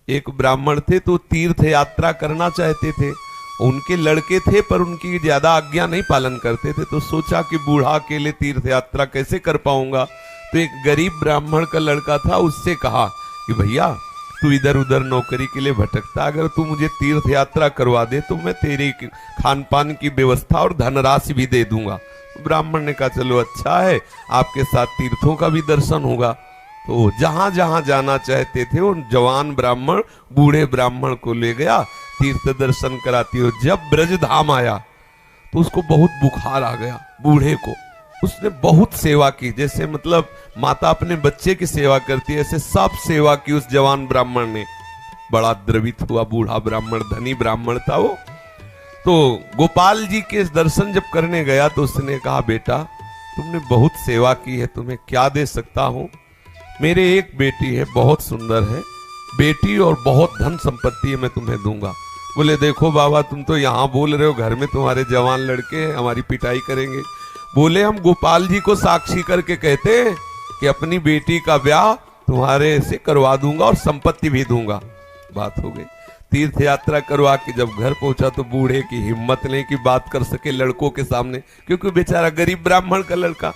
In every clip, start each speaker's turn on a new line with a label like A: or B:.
A: एक ब्राह्मण थे तो तीर्थ यात्रा करना चाहते थे, उनके लड़के थे पर उनकी ज्यादा आज्ञा नहीं पालन करते थे, तो सोचा कि बूढ़ा अकेले तीर्थ यात्रा कैसे कर पाऊंगा। तो एक गरीब ब्राह्मण का लड़का था, उससे कहा कि भैया तू इधर उधर नौकरी के लिए भटकता, अगर तू मुझे तीर्थ यात्रा करवा दे तो मैं तेरी खान पान की व्यवस्था और धनराशि भी दे दूंगा। ब्राह्मण ने कहा चलो अच्छा है, आपके साथ तीर्थों का भी दर्शन होगा। तो जहां जहां जाना चाहते थे उन जवान ब्राह्मण बूढ़े ब्राह्मण को ले गया, तीर्थ दर्शन कराती हो। जब ब्रज धाम आया तो उसको बहुत बुखार आ गया बूढ़े को। उसने बहुत सेवा की, जैसे मतलब माता अपने बच्चे की सेवा करती है, ऐसे सब सेवा की उस जवान ब्राह्मण ने। बड़ा द्रवित हुआ बूढ़ा ब्राह्मण, धनी ब्राह्मण था वो। तो गोपाल जी के दर्शन जब करने गया तो उसने कहा बेटा तुमने बहुत सेवा की है, तुम्हें क्या दे सकता हूं। मेरे एक बेटी है, बहुत सुंदर है बेटी और बहुत धन संपत्ति है, मैं तुम्हें दूंगा। बोले देखो बाबा तुम तो यहाँ बोल रहे हो, घर में तुम्हारे जवान लड़के हैं, हमारी पिटाई करेंगे। बोले हम गोपाल जी को साक्षी करके कहते हैं कि अपनी बेटी का ब्याह तुम्हारे से करवा दूंगा और संपत्ति भी दूंगा। बात हो गई। तीर्थ यात्रा करवा के जब घर पहुंचा तो बूढ़े की हिम्मत नहीं कि बात कर सके लड़कों के सामने, क्योंकि बेचारा गरीब ब्राह्मण का लड़का।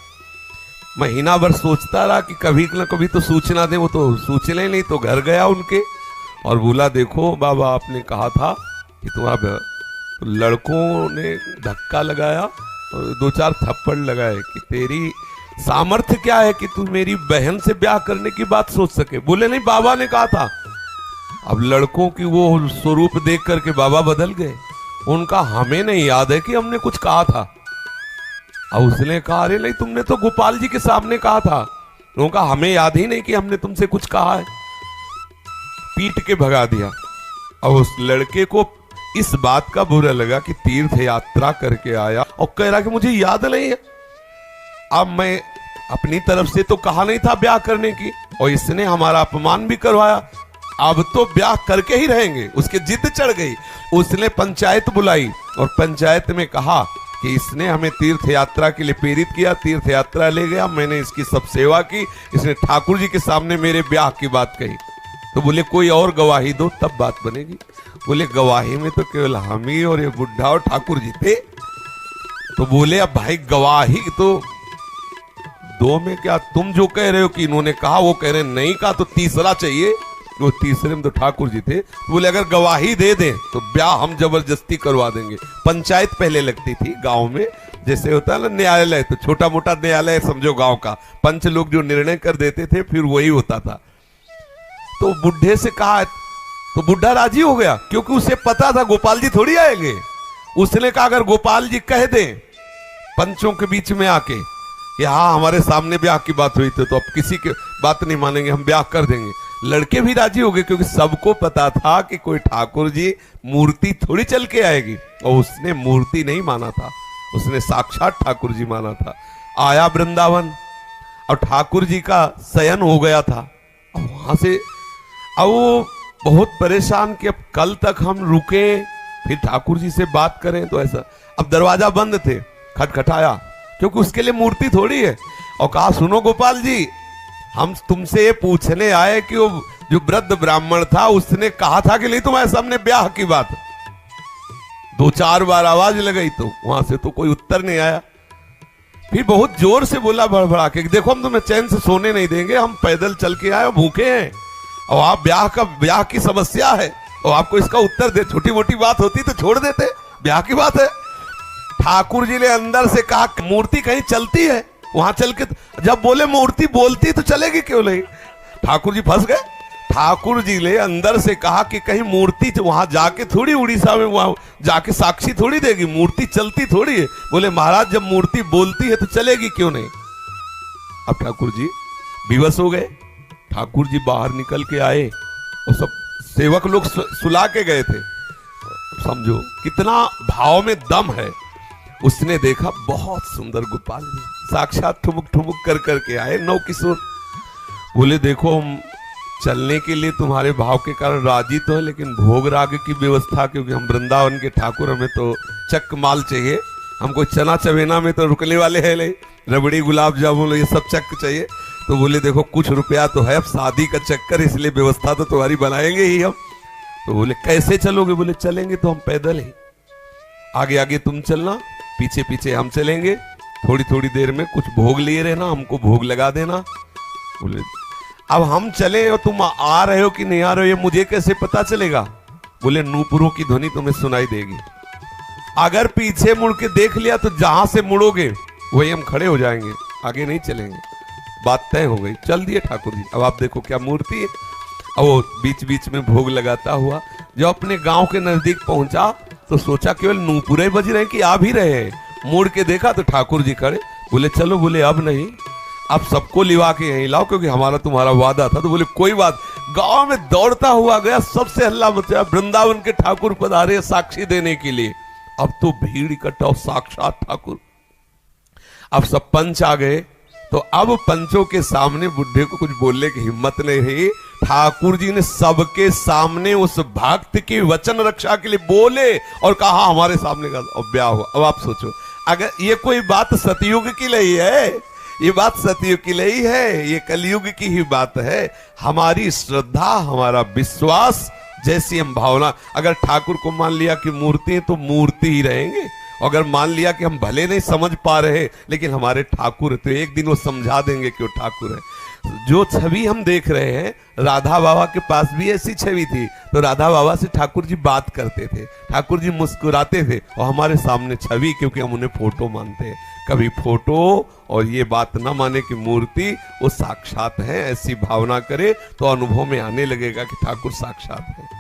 A: महीना भर सोचता रहा कि कभी न कभी तो सूचना दे, वो तो सूचना ही नहीं। तो घर गया उनके और बोला देखो बाबा आपने कहा था कि तुम्हारा, तो लड़कों ने धक्का लगाया और 2-4 थप्पड़ लगाए कि तेरी सामर्थ्य क्या है कि तू मेरी बहन से ब्याह करने की बात सोच सके। बोले नहीं बाबा ने कहा था। अब लड़कों की वो स्वरूप देख करके बाबा बदल गए। उनका हमें नहीं याद है कि हमने कुछ कहा था। अब उसने कहा अरे नहीं तुमने तो गोपाल जी के सामने कहा था। उनका हमें याद ही नहीं कि हमने तुमसे कुछ कहा है। पीट के भगा दिया। अब उस लड़के को इस बात का बुरा लगा कि तीर्थ यात्रा करके आया और कह रहा कि मुझे याद नहीं है। अब मैं अपनी तरफ से तो कहा नहीं था ब्याह करने की, और इसने हमारा अपमान भी करवाया, अब तो ब्याह करके ही रहेंगे। उसके जिद चढ़ गई। उसने पंचायत बुलाई और पंचायत में कहा कि इसने हमें तीर्थ यात्रा के लिए प्रेरित किया, तीर्थ यात्रा ले गया, मैंने इसकी सब सेवा की, इसने ठाकुर जी के सामने मेरे ब्याह की बात कही। तो बोले कोई और गवाही दो तब बात बनेगी। बोले गवाही में तो केवल हम ही और ये बुढ़ा और ठाकुर जी थे। तो बोले अब भाई गवाही तो दो में क्या, तुम जो कह रहे हो कि इन्होंने कहा वो कह रहे नहीं कहा, तो तीसरा चाहिए। वो तीसरे में तो ठाकुर जी थे। तो बोले अगर गवाही दे दें तो ब्याह हम जबरदस्ती करवा देंगे। पंचायत पहले लगती थी गांव में, जैसे होता है ना न्यायालय, तो छोटा मोटा न्यायालय समझो गांव का, पंच लोग जो निर्णय कर देते थे फिर वही होता था। तो बुढ़े से कहा तो बुढ़ा राजी हो गया, क्योंकि उसे पता था गोपाल जी थोड़ी आएंगे। उसने कहा अगर गोपाल जी कह दें पंचों के बीच में आके कि हाँ हमारे सामने ब्याह की बात हुई थी, तो अब किसी की बात नहीं मानेंगे, हम ब्याह कर देंगे। लड़के भी राजी हो गए, क्योंकि सबको पता था कि कोई ठाकुर जी मूर्ति थोड़ी चल के आएगी, और उसने मूर्ति नहीं माना था, उसने साक्षात ठाकुर जी माना था। आया वृंदावन और ठाकुर जी का शयन हो गया था। अब वहां से अब वो बहुत परेशान कि अब कल तक हम रुके फिर ठाकुर जी से बात करें, तो ऐसा। अब दरवाजा बंद थे, खटखटाया, क्योंकि उसके लिए मूर्ति थोड़ी है, और कहा सुनो गोपाल जी हम तुमसे ये पूछने आए कि वो जो वृद्ध ब्राह्मण था उसने कहा था कि नहीं तुम्हारे सामने ब्याह की बात। 2-4 बार आवाज लगाई तो वहां से तो कोई उत्तर नहीं आया। फिर बहुत जोर से बोला भड़बड़ा के, देखो हम तुम्हें चैन से सोने नहीं देंगे, हम पैदल चल के आए, भूखे हैं, और आप ब्याह की समस्या है और आपको इसका उत्तर दे। छोटी मोटी बात होती तो छोड़ देते, ब्याह की बात है। ठाकुर जी ने अंदर से कहा मूर्ति कहीं चलती है, वहां चल के जब बोले मूर्ति बोलती तो चलेगी क्यों नहीं। ठाकुर जी फंस गए। ठाकुर जी ने अंदर से कहा कि कहीं मूर्ति वहां जाके थोड़ी उड़ीसा में वहां जाके साक्षी थोड़ी देगी, मूर्ति चलती थोड़ी है। बोले महाराज जब मूर्ति बोलती है तो चलेगी क्यों नहीं। अब ठाकुर जी विवश हो गए। ठाकुर जी बाहर निकल के आए और सब सेवक लोग सुला के गए थे। समझो कितना भाव में दम है। उसने देखा बहुत सुंदर गोपाल जी साक्षात ठुमुक ठुमुक कर करके आए, नौ किशोर। बोले देखो हम चलने के लिए तुम्हारे भाव के कारण राजी तो है, लेकिन भोग राग की व्यवस्था, क्योंकि हम वृंदावन के ठाकुर, हमें तो चक माल चाहिए, हमको चना चवेना में तो रुकने वाले हैं नहीं, रबड़ी गुलाब जामुन ये सब चक चाहिए। तो बोले देखो कुछ रुपया तो है, अब शादी का चक्कर, इसलिए व्यवस्था तो तुम्हारी बनाएंगे ही हम। तो बोले कैसे चलोगे? बोले चलेंगे तो हम पैदल ही, आगे आगे तुम चलना, पीछे पीछे हम चलेंगे, थोड़ी थोड़ी देर में कुछ भोग लिए रहना, हमको भोग लगा देना। बोले अब हम चले और तुम आ रहे हो कि नहीं आ रहे हो ये मुझे कैसे पता चलेगा? बोले नूपुरों की ध्वनि तुम्हें सुनाई देगी, अगर पीछे मुड़ के देख लिया तो जहां से मुड़ोगे वही हम खड़े हो जाएंगे, आगे नहीं चलेंगे। बात तय हो गई, चल दिए ठाकुर जी। अब आप देखो क्या मूर्ति है। अब वो बीच बीच में भोग लगाता हुआ जब अपने गांव के नजदीक पहुंचा तो सोचा केवल नूपुरे बज रहे कि आ भी रहे हैं। मुड़ के देखा तो ठाकुर जी खड़े। बोले चलो, बोले अब नहीं, अब सबको लिवा के यहीं लाओ क्योंकि हमारा तुम्हारा वादा था। तो बोले कोई बात। गांव में दौड़ता हुआ गया, सबसे हल्ला मचा, वृंदावन के ठाकुर पधारे साक्षी देने के लिए। अब तो भीड़ इकट्ठा, साक्षात ठाकुर। अब सब पंच आ गए, तो अब पंचों के सामने बुढ़े को कुछ बोलने की हिम्मत नहीं रही। ठाकुर जी ने सबके सामने उस भक्त की वचन रक्षा के लिए बोले और कहा हमारे सामने का ब्याह हुआ। अब आप सोचो, अगर ये कोई बात सतयुग की नहीं है, ये बात सतयुग की नहीं है, ये कलयुग की ही बात है। हमारी श्रद्धा, हमारा विश्वास, जैसी हम भावना, अगर ठाकुर को मान लिया कि मूर्ति है तो मूर्ति ही रहेंगे। अगर मान लिया कि हम भले नहीं समझ पा रहे लेकिन हमारे ठाकुर है, तो एक दिन वो समझा देंगे कि वो ठाकुर है। जो छवि हम देख रहे हैं, राधा बाबा के पास भी ऐसी छवि थी। तो राधा बाबा से ठाकुर जी बात करते थे, ठाकुर जी मुस्कुराते थे, और हमारे सामने छवि, क्योंकि हम उन्हें फोटो मानते हैं। कभी फोटो और ये बात ना माने कि मूर्ति वो साक्षात है, ऐसी भावना करे तो अनुभव में आने लगेगा कि ठाकुर साक्षात है।